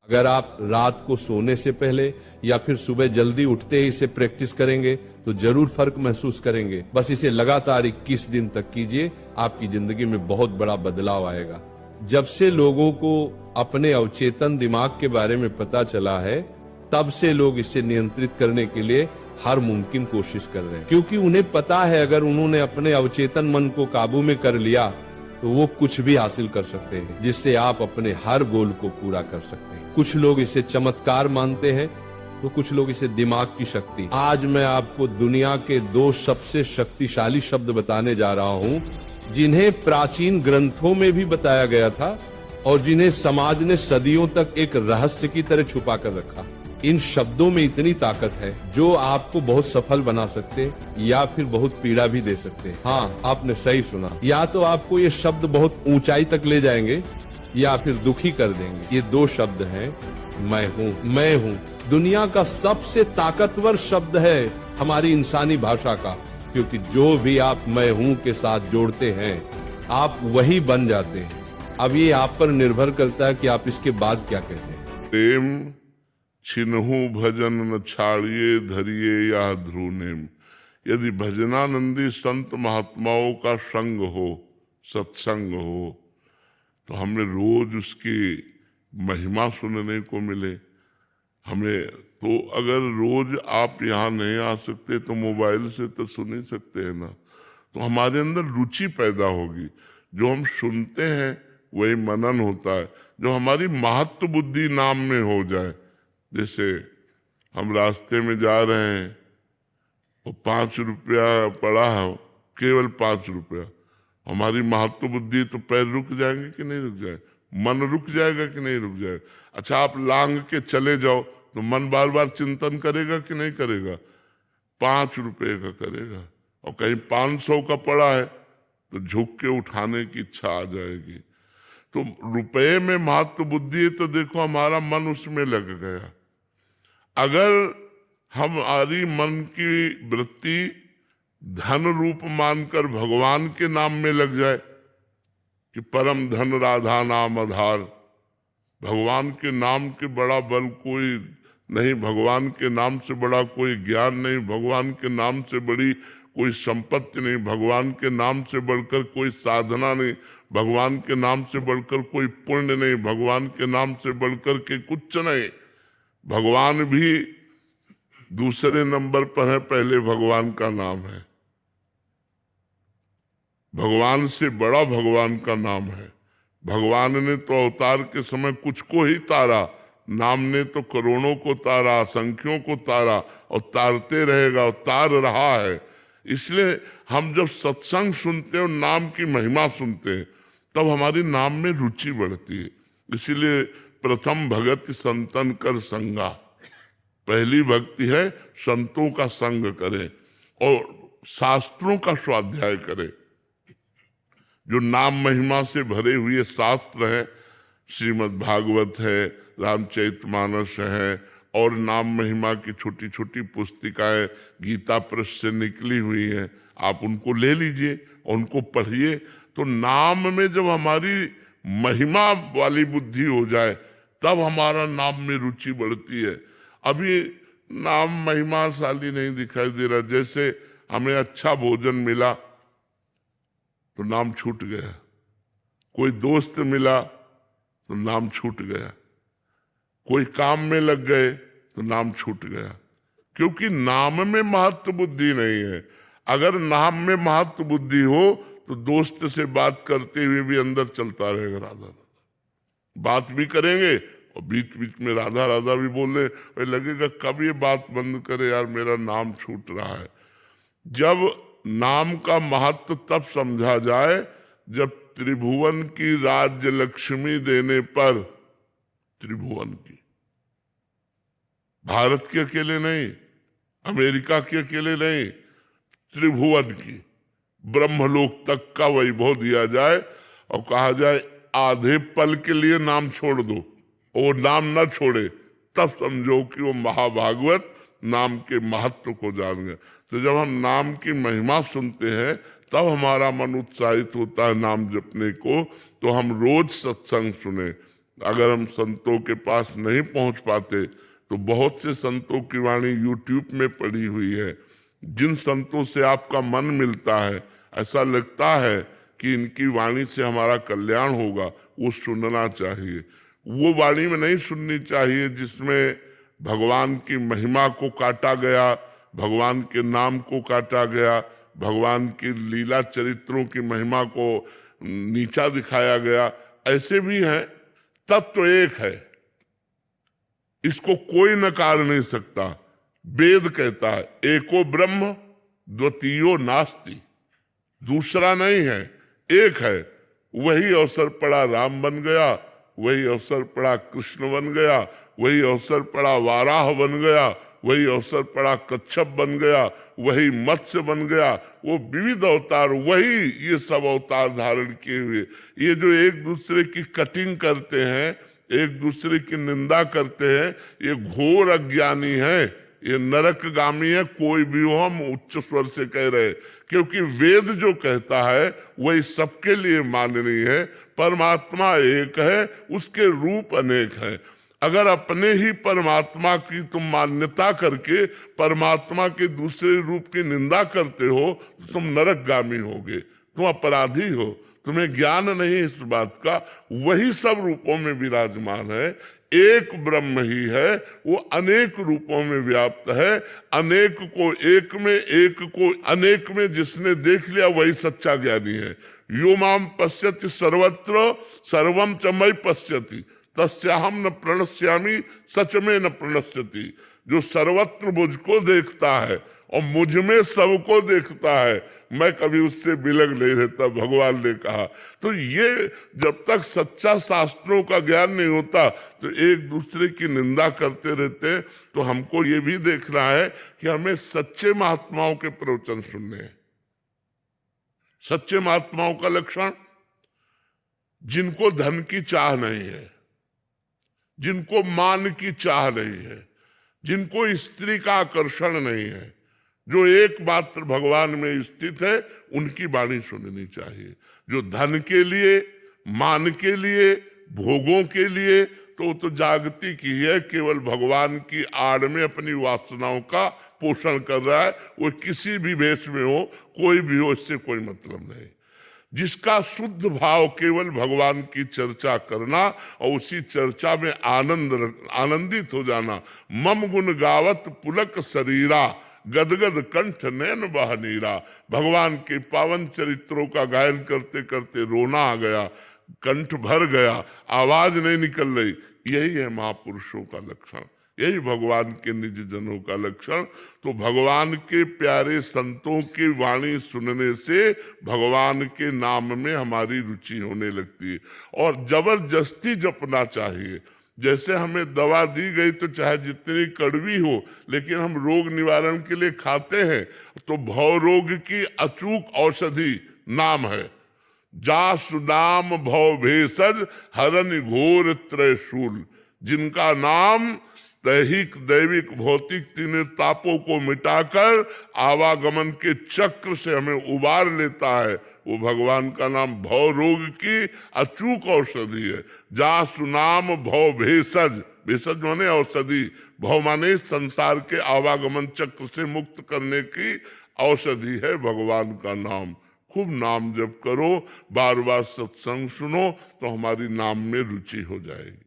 अगर आप रात को सोने से पहले या फिर सुबह जल्दी उठते ही इसे प्रैक्टिस करेंगे तो जरूर फर्क महसूस करेंगे। बस इसे लगातार 21 दिन तक कीजिए, आपकी जिंदगी में बहुत बड़ा बदलाव आएगा। जब से लोगों को अपने अवचेतन दिमाग के बारे में पता चला है, तब से लोग इसे नियंत्रित करने के लिए हर मुमकिन कोशिश कर रहे हैं, क्योंकि उन्हें पता है अगर उन्होंने अपने अवचेतन मन को काबू में कर लिया तो वो कुछ भी हासिल कर सकते हैं, जिससे आप अपने हर गोल को पूरा कर सकते हैं। कुछ लोग इसे चमत्कार मानते हैं तो कुछ लोग इसे दिमाग की शक्ति। आज मैं आपको दुनिया के 2 सबसे शक्तिशाली शब्द बताने जा रहा हूं, जिन्हें प्राचीन ग्रंथों में भी बताया गया था और जिन्हें समाज ने सदियों तक एक रहस्य की तरह छुपा कर रखा। इन शब्दों में इतनी ताकत है जो आपको बहुत सफल बना सकते या फिर बहुत पीड़ा भी दे सकते। हाँ, आपने सही सुना। या तो आपको ये शब्द बहुत ऊंचाई तक ले जाएंगे या फिर दुखी कर देंगे। ये 2 शब्द हैं, मैं हूँ। मैं हूँ दुनिया का सबसे ताकतवर शब्द है हमारी इंसानी भाषा का, क्योंकि जो भी आप मैं हूँ के साथ जोड़ते हैं आप वही बन जाते हैं। अब ये आप पर निर्भर करता है कि आप इसके बाद क्या कहते हैं। प्रेम छिन्हु भजन न छाड़िए धरिए या ध्रुव नेम। यदि भजनानंदी संत महात्माओं का संग हो, सत्संग हो, तो हमें रोज उसकी महिमा सुनने को मिले। हमें तो अगर रोज आप यहाँ नहीं आ सकते तो मोबाइल से तो सुन ही सकते हैं ना। तो हमारे अंदर रुचि पैदा होगी, जो हम सुनते हैं वही मनन होता है। जो हमारी महत्व बुद्धि नाम में हो जाए, जैसे हम रास्ते में जा रहे हैं और 5 रुपया पड़ा है, केवल 5 रुपया, हमारी महत्व बुद्धि तो पैर रुक जाएंगे कि नहीं रुक जाए, मन रुक जाएगा कि नहीं रुक जाएगा। अच्छा, आप लांग के चले जाओ तो मन बार बार चिंतन करेगा कि नहीं करेगा, 5 रुपये का करेगा। और कहीं 500 का पड़ा है तो झुक के उठाने की इच्छा आ जाएगी। तो रुपये में महत्व बुद्धि है तो देखो हमारा मन उसमें लग गया। अगर हमारी मन की वृत्ति धन रूप मानकर भगवान के नाम में लग जाए कि परम धन राधा नाम आधार, भगवान के नाम के बड़ा बल कोई नहीं, भगवान के नाम से बड़ा कोई ज्ञान नहीं, भगवान के नाम से बड़ी कोई संपत्ति नहीं, भगवान के नाम से बढ़कर कोई साधना नहीं, भगवान के नाम से बढ़कर कोई पुण्य नहीं, भगवान के नाम से बढ़कर के कुछ नहीं। भगवान भी दूसरे नंबर पर है, पहले भगवान का नाम है। भगवान से बड़ा भगवान का नाम है। भगवान ने तो अवतार के समय कुछ को ही तारा, नाम ने तो करोड़ों को तारा, असंख्यों को तारा और तारते रहेगा और तार रहा है। इसलिए हम जब सत्संग सुनते हैं और नाम की महिमा सुनते हैं तब हमारी नाम में रुचि बढ़ती है। इसीलिए प्रथम भगति संतन कर संगा, पहली भक्ति है संतों का संग करें और शास्त्रों का स्वाध्याय करें। जो नाम महिमा से भरे हुए शास्त्र है, श्रीमद् भागवत है, रामचरितमानस है और नाम महिमा की छोटी छोटी पुस्तिकाएं गीता प्रेस से निकली हुई हैं, आप उनको ले लीजिए और उनको पढ़िए। तो नाम में जब हमारी महिमा वाली बुद्धि हो जाए तब हमारा नाम में रुचि बढ़ती है। अभी नाम महिमाशाली नहीं दिखाई दे रहा। जैसे हमें अच्छा भोजन मिला तो नाम छूट गया, कोई दोस्त मिला तो नाम छूट गया, कोई काम में लग गए तो नाम छूट गया, क्योंकि नाम में महत्व बुद्धि नहीं है। अगर नाम में महत्व बुद्धि हो तो दोस्त से बात करते हुए भी अंदर चलता रहेगा राधा राधा, बात भी करेंगे और बीच बीच में राधा राधा भी बोलने लगेगा। कब ये बात बंद करे यार, मेरा नाम छूट रहा है। जब नाम का महत्व तब समझा जाए जब त्रिभुवन की राज्य लक्ष्मी देने पर, त्रिभुवन की, भारत के अकेले नहीं, अमेरिका के अकेले नहीं, त्रिभुवन की, ब्रह्मलोक तक का वैभव दिया जाए और कहा जाए आधे पल के लिए नाम छोड़ दो, वो नाम ना छोड़े, तब समझो कि वो महाभागवत नाम के महत्व को जान गए। तो जब हम नाम की महिमा सुनते हैं तब हमारा मन उत्साहित होता है नाम जपने को। तो हम रोज सत्संग सुने, अगर हम संतों के पास नहीं पहुंच पाते तो बहुत से संतों की वाणी यूट्यूब में पड़ी हुई है। जिन संतों से आपका मन मिलता है, ऐसा लगता है कि इनकी वाणी से हमारा कल्याण होगा, वो सुनना चाहिए। वो वाणी में नहीं सुननी चाहिए जिसमें भगवान की महिमा को काटा गया, भगवान के नाम को काटा गया, भगवान की लीला चरित्रों की महिमा को नीचा दिखाया गया। ऐसे भी हैं। तत्व एक है, इसको कोई नकार नहीं सकता। वेद कहता है एको ब्रह्म द्वितीयो नास्ति, दूसरा नहीं है, एक है। वही अवसर पड़ा राम बन गया, वही अवसर पड़ा कृष्ण बन गया, वही अवसर पड़ा वाराह बन गया, वही अवसर पड़ा कच्छप बन गया, वही मत्स्य बन गया। वो विविध अवतार, वही ये सब अवतार धारण किए हुए। ये जो एक दूसरे की कटिंग करते हैं, एक दूसरे की निंदा करते हैं, ये घोर अज्ञानी है, ये नरकगामी है। कोई भी हो, हम उच्च स्वर से कह रहे, क्योंकि वेद जो कहता है वही सबके लिए माननीय है। परमात्मा एक है, उसके रूप अनेक हैं। अगर अपने ही परमात्मा की तुम मान्यता करके परमात्मा के दूसरे रूप की निंदा करते हो तो तुम नरकगामी होगे, तुम अपराधी हो, तुम्हें ज्ञान नहीं इस बात का। वही सब रूपों में विराजमान है, एक ब्रह्म ही है, वो अनेक रूपों में व्याप्त है। अनेक को एक में, एक को अनेक में जिसने देख लिया वही सच्चा ज्ञानी है। यो माम पश्यति सर्वत्र सर्वम च मयि पश्यति तस्याहम न प्रणश्यामि सच में न प्रणश्यति। जो सर्वत्र मुझको देखता है और मुझ में सबको देखता है, मैं कभी उससे विलग नहीं रहता, भगवान ने कहा। तो ये जब तक सच्चा शास्त्रों का ज्ञान नहीं होता तो एक दूसरे की निंदा करते रहते हैं। तो हमको ये भी देखना है कि हमें सच्चे महात्माओं के प्रवचन सुनने हैं। सच्चे महात्माओं का लक्षण, जिनको धन की चाह नहीं है, जिनको मान की चाह नहीं है, जिनको स्त्री का आकर्षण नहीं है, जो एकमात्र भगवान में स्थित है, उनकी वाणी सुननी चाहिए। जो धन के लिए, मान के लिए, भोगों के लिए, तो तो जागतिक ही है, केवल भगवान की आड़ में अपनी वासनाओं का पोषण कर रहा है। वो किसी भी वेश में हो, कोई भी हो, इससे कोई मतलब नहीं। जिसका शुद्ध भाव केवल भगवान की चर्चा करना और उसी चर्चा में आनंदित हो जाना। मम गुण गावत पुलक शरीरा गदगद कंठ नैन बह नीरा। भगवान के पावन चरित्रों का गायन करते करते रोना आ गया, कंठ भर गया, आवाज नहीं निकल रही। यही है महापुरुषों का लक्षण, यही भगवान के निज जनों का लक्षण। तो भगवान के प्यारे संतों की वाणी सुनने से भगवान के नाम में हमारी रुचि होने लगती है और जबरदस्ती जपना चाहिए। जैसे हमें दवा दी गई तो चाहे जितनी कड़वी हो, लेकिन हम रोग निवारण के लिए खाते हैं, तो भव रोग की अचूक औषधि नाम है। जासु नाम भव भेषज हरन घोर त्रयशूल। जिनका नाम दैहिक दैविक भौतिक तीनों तापों को मिटाकर आवागमन के चक्र से हमें उबार लेता है, वो भगवान का नाम भव रोग की अचूक औषधि है। जासु नाम भव भेषज, भेषज माने औषधि, भव माने संसार के आवागमन चक्र से मुक्त करने की औषधि है भगवान का नाम। खूब नाम जप करो, बार बार सत्संग सुनो, तो हमारी नाम में रुचि हो जाएगी।